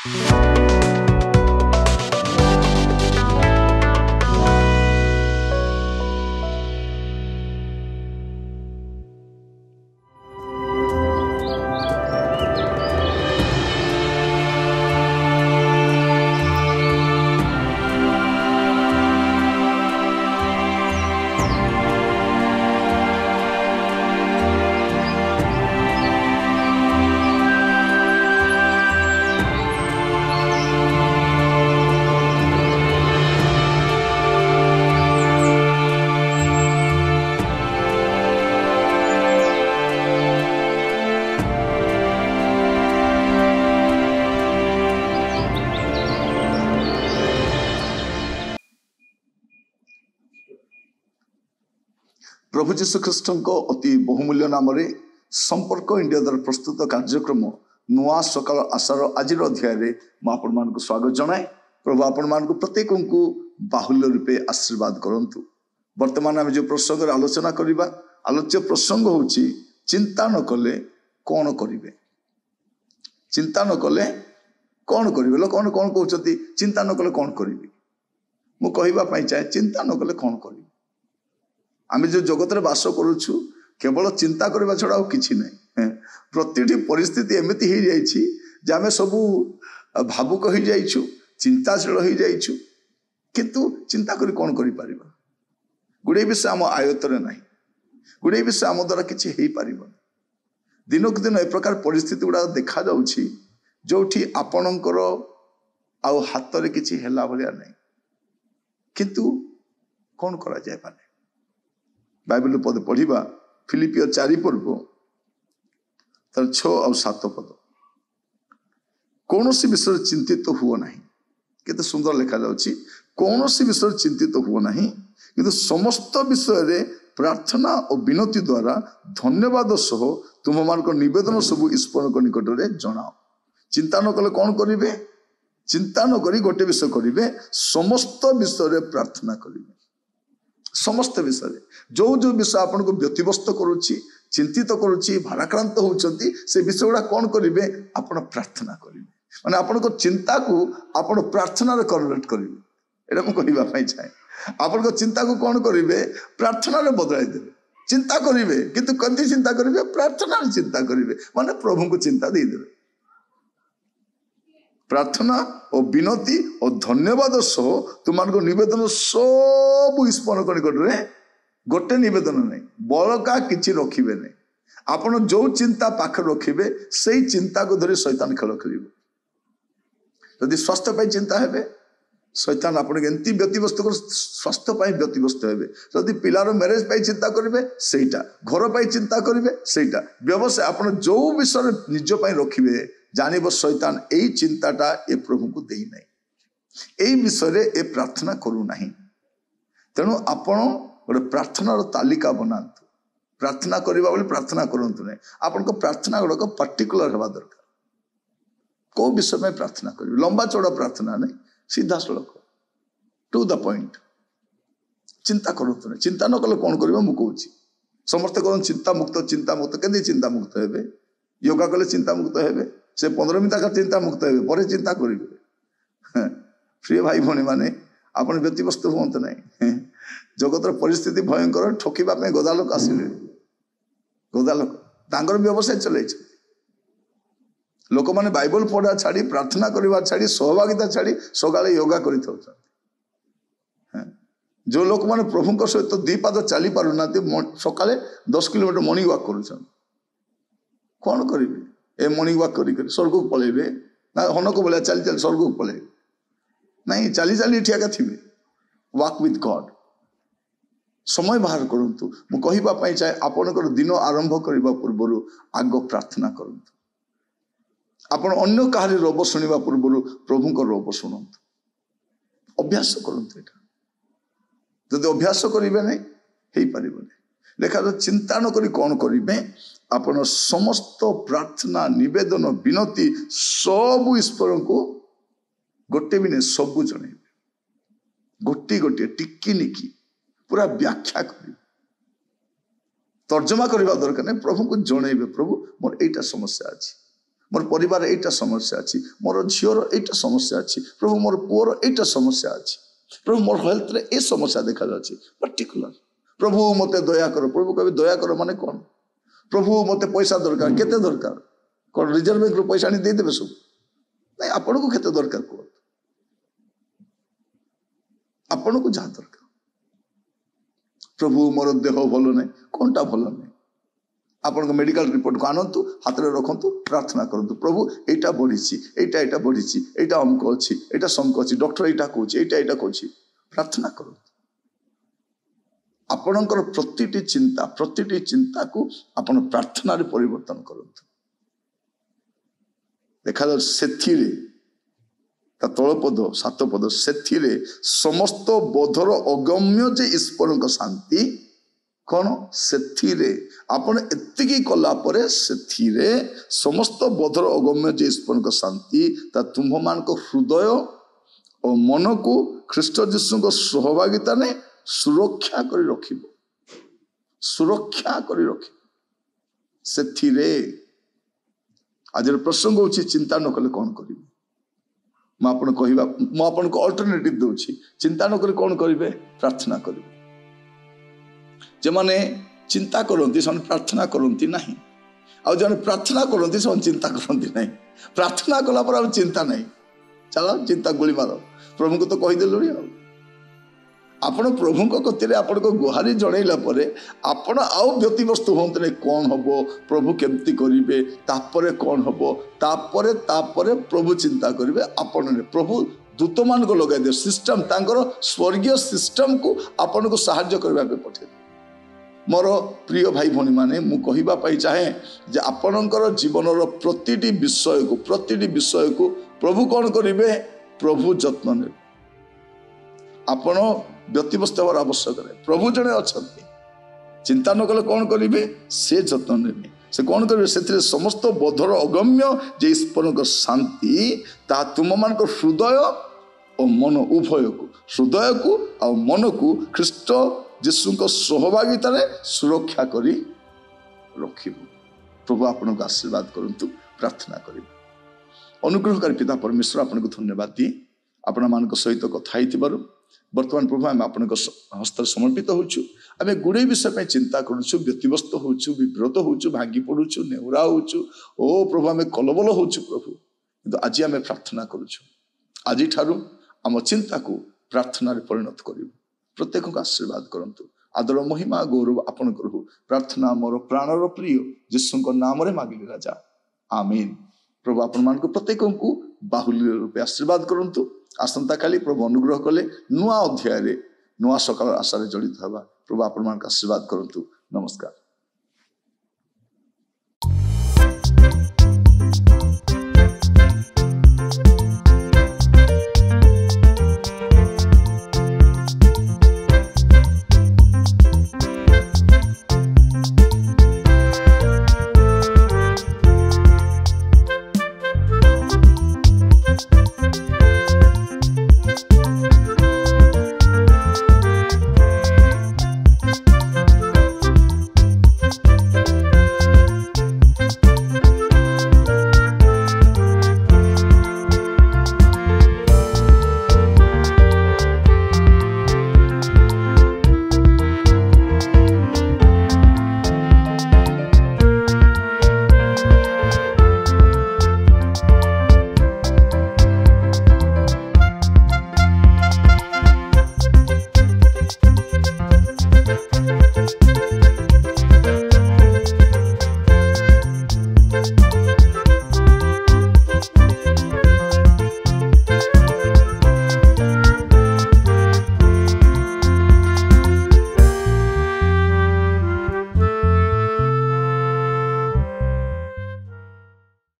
प्रभु जीशु ख्रीष्ट अति बहुमूल्य नाम संपर्क इंडिया द्वारा प्रस्तुत कार्यक्रम नुआ सकाल आशार आज अध्याय मुझे स्वागत जनाए। प्रभु आपण मान प्रत्येक को बाहुल्य रूपे आशीर्वाद करंतु। वर्तमान आम जो प्रसंग आलोचना करवा आलोच्य प्रसंग हूँ चिंता न कले कौन करेंगे। चिंता न कले कौन करेंगे। लोक कौन कहते चिंता न कले कौन करेंगे। मुझे कहवाई चाहे चिंता न कले कौन करेंगे। आम जो जगत रे बास करुछु केवल चिंता करबा छड़ा किछि नहीं। प्रति परिस्थिति एमती हो जाइए आम सबू भावुक हो जाइछु चिंताशील हो जाइछु किंतु चिंता करी कौन करि परिबा। गुड़े विषय आम आयतर नहीं। गुड़े विषय आम द्वारा किछि हेई परिबा। दिनक दिन ए प्रकार परिस्थिति गुड़ा देखा जाउछि जोठी आपणकर आउ हाथ रे किछि हेला भलिया नहीं किंतु कौन करा जाय पाने। बाइबल पद पढ़ा फिलिपियो 4 पर्व तर 6 और 7 पद कौन सी विषय चिंतित हुआ नहीं। केते सुंदर लिखा जाउछि कौन सी विषय चिंतित हुआ नहीं किंतु समस्त विषय रे प्रार्थना और विनती द्वारा धन्यवाद सह तुम मान निवेदन सब ईश्वर निकट में जनाओ। चिंता न कले कौन करेंगे। चिंता न करी गोटे विषय करेंगे समस्त विषय प्रार्थना करेंगे। समस्त विषय जो जो विषय आपन को व्यतिव्यस्त करुच्ची चिंतित करुच्ची भाराक्रांत होउछंती से विषय गुड़ा कौन करेंगे आपण प्रार्थना करेंगे। माने आपण को चिंता को आपण प्रार्थना रे कन्वर्ट करेंगे। एटा को कहबा पई चाहे आपण को चिंता को कौन करेंगे प्रार्थना रे बदलाई देबे। चिंता करेंगे किंतु कथि चिंता करेंगे प्रार्थना रे चिंता करेंगे माने प्रभु को चिंता दे देबे। प्रार्थना और विनती और धन्यवाद सह तुम निवेदन सब ईश्वर निकट में गोटे निवेदन नहीं बड़का किसी रखिबे नहीं। आपण जो चिंता पाखे रखिबे से चिंता को धरी शैतान खेल खेल। यदि स्वास्थ्य पाई चिंता हेबे शैतान आपण एमती व्यतिव्यस्त कर स्वास्थ्य पाई व्यतिव्यस्त हेबे। यदि पिलार मैरेज पाई चिंता करेंगे सेटा घर पाई चिंता करेंगे सेटा व्यवसाय आपण जो विषय निज पाई रखिबे जानिब शैतान यही चिंताटा ए प्रभु को देई नहीं। यही विषय ए प्रार्थना करू नहीं। तेणु आपण गोटे प्रार्थनार तालिका बनातु। प्रार्थना करबा बोले प्रार्थना करंतु नहीं। आपण को प्रार्थना गुड़ाक पर्टिकुलर हेबा दरकार। को विषय में प्रार्थना करिवे लंबा चौड़ा प्रार्थना नहीं सीधा सड़क टू द पॉइंट। चिंता करंतु नहीं। चिंता न कले कौन करिवे मु कहूची समस्त कौन चिंता मुक्त केंदी चिंता मुक्त हेबे। योगा कले चिंता मुक्त हेबे से 15 मिनट का चिंता मुक्त हेबे पर चिंता करेंगे। प्रिय भाई भौणी माने आपण व्यतिव्यस्त हुअंत नहीं। जगतर परिस्थिति भयंकर ठकिबा पे गदा लोक आसिले। गदा लोक तांगर व्यवसाय चलै छै। लोक माने बाइबल पढ़ा छाड़ी प्रार्थना करवा छाड़ी सहभागिता छाड़ी सगाले योगा करिथौ। जो लोक माने प्रभु को सहित 2 पाद चली पारु नाते सकाले 10 किलोमीटर मॉर्निंग वॉक करूछन कौन करिवे। ए मॉर्निंग वॉक करी स्वर्ग को पलैबे ना हनको बोले चल चल स्वर्ग को पलैबे नहीं चली चली ठिया थिबे। वॉक विथ गॉड समय बाहर करंतु। मु कहिबा पई चाहे आपनकर दिन आरंभ करबा पूर्व आग प्रार्थना करंतु। आपण अन्य कहारी रोब शुणा पूर्व प्रभु को रोब शुणु अभ्यास करंतु। एटा जदि अभ्यास करिवे नहीं हेई परिबो। देखा तो चिंता न करी कौन करेंगे आपण समस्त प्रार्थना निवेदन विनती सब ईश्वर को गोटे भी नहीं सबू जन गोटे गोटे टिकी निकी पूरा व्याख्या कर तर्जमा करने दरकार नहीं। प्रभु को जनइबे प्रभु मोर एटा समस्या अच्छी मोर परिवार एटा समस्या अच्छी, मोर झीर एटा समस्या अच्छी प्रभु, मोर पुअर एटा समस्या अच्छी प्रभु, मोर हेल्थ रे ए समस्या देखा जाच्छी पर्टिकुलर प्रभु मते दया करो। प्रभु कहे दया करो माने कौन? प्रभु मते पैसा दरकार, केते दरकार? कौन रिजर्व बैंक रो पैसा आनी दे देबे सब? नहीं, आपण को केते दरकार को आपण को जहाँ दरकार। प्रभु मोर देह भल नहीं, कौनटा भल नहीं, आपण मेडिकल रिपोर्ट को आनंतु, हाथ में रखंतु, प्रार्थना करंतु प्रभु एटा बढ़ी, एटा बढ़ी, एटा अमुक अच्छी, एटा समक अच्छी, डॉक्टर एटा कहूँ, एटा कहूँ, प्रार्थना करंतु। आपणकर प्रतिटी चिंता को आपण प्रार्थना रे परिवर्तन करंतु। देखा जाओ सेथिरे ता तलपद 7 पद, सेथिरे समस्त बोधर अगम्य जे ईश्वर का शांति कौन? सेथिरे आपण एतिकी कला परे सेथिरे समस्त बोधर अगम्य जे ईश्वर का शांति ता तुम मान को हृदय और मन को ख्रीष्ट जीशु को सहभागिता ने सुरक्षा करी रखिबो, सुरक्षा करी रखिबो सेथिरे। आज प्रसंग होची चिंता न कले कौन करिवे? मैं आपन कहिबा, मैं आपन को अल्टरनेटिव दोछि, चिंता न कले कौन करिवे? प्रार्थना करिवे। जे माने चिंता करती से प्रार्थना करती नहीं, आ जने प्रार्थना करती से चिंता करती नहीं। प्रार्थना कला पर अब चिंता नहीं, चलो चिंता गोली मारो, प्रभु को तो कहीदेलु। आपण प्रभु कतिरे आपण को गुहारी जनइला परे आपण आउ व्यतिवस्तु होंते नहीं, कौन हबो प्रभु केमती करिवे, तापरे कौन हबो, तापरे प्रभु चिंता करिवे। आपण ने प्रभु दूत मान को लगाई दे सिस्टम, तांकर स्वर्गीय सिस्टम को आपण को सहायता करबा पे पठे। मोर प्रिय भाई भनी माने मु कहिबा पाई चाहे जे आपणकर जीवनर प्रतिटी विषय को प्रभु कौन करिवे? प्रभु जत्न ने। आपण व्यतिव्यस्त होवार आवश्यक है। प्रभु जने अछंती, चिंता न कले कौन करिवे? से जत्न नेबे। से कौन करिवे? से समस्त बोधर अगम्य जे ईश्वर को शांति ता तुम मान को हृदय और मन उभय को, हृदय को और मन को ख्रीष्ट जीशु को सहभागिता रे सुरक्षा करी रखिबो। प्रभु आपन को आशीर्वाद करंतु, प्रार्थना करिबो। अनुग्रहकारी पिता परमेश्वर आपन को धन्यवाद दिए, आपण मान को सहित कथा हितिबारु। वर्तमान प्रभु आम आपण हस्त समर्पित होचु। आम गुड़े विषय चिंता करुचु, व्यतिव्यस्त होचु, विव्रत होचु, भांगी पड़ुचु, नेउरा होचु। ओ प्रभु आम कलबल होचु प्रभु, किंतु आज आम प्रार्थना करुचु। आज ठारू आम चिंता को प्रार्थना रे परिणत करिबु। प्रत्येक को आशीर्वाद करंतु। आदर महिमा गौरव आपन करहु। प्रार्थना मोर प्राणर प्रिय यीशु को नाम रे मांगिली राजा, आमीन। प्रभु आपण मान को प्रत्येक को बाहुल्य रूपे आशीर्वाद करंतु। आसंता काली प्रभु अनुग्रह कले नुआ अध्याय रे नुआ सकाल आशा जड़ित हवा। प्रभु आपण मान का आशीर्वाद करंतु। नमस्कार।